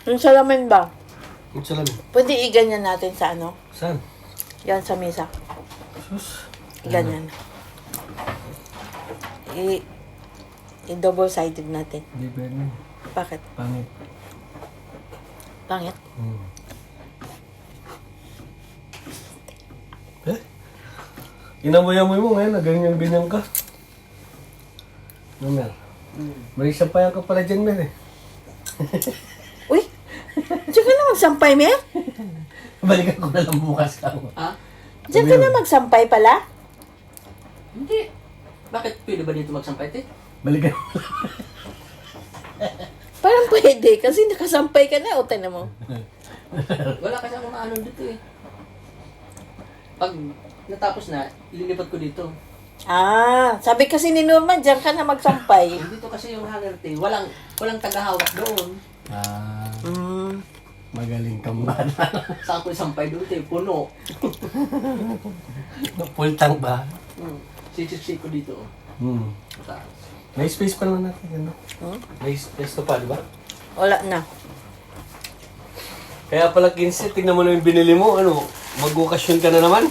Yung salamin ba? Ang salamin. Pwede iganyan natin sa ano? Saan? Yan sa mesa. Sus. Ganyan. I-double-sided natin. Hindi pwede. Bakit? Pangit. Pangit? Eh? Inamoy-amoy mo ngayon na ganyan-ganyan ka. Ano, Mer? May sampayan ka pala dyan, Mer, eh. Uy! Diyan ka na magsampay, Mer? Balikan ko na lang bukas ka. Ha? Diyan ka na magsampay pala? Hindi. Bakit pwede ba dito magsampay, te? Balikan. Parang pwede, kasi nakasampay ka na. O, tayo mo. Wala kasi akong ano dito eh. Pag natapos na, ililipat ko dito. Ah, sabi kasi ni Norman, diyan ka na magsampay. Dito kasi yung hanger, te. Walang tagahawak doon. Ah, Hmm. magaling kang bata. Saan ko isampay doon, te? Puno. Pultang ba? Sisiksi ko dito. Taas. May space pa naman natin, ano? May space to pa, di ba? Wala na. Kaya pala, Kinsey, tingnan mo na yung binili mo, ano? Mag-okasyon ka na naman?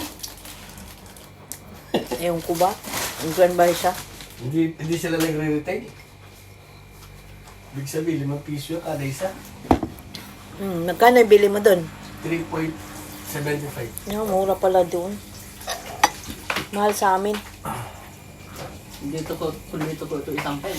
Ewan ko ba? Ang grand ba siya? Hindi sila nagre-retail. Ibig sabihin, 5 piso yung kada isa. Magkano bili mo doon? 3.75. No, mura pala doon. Mahal sa amin. Dito ko ito isampay.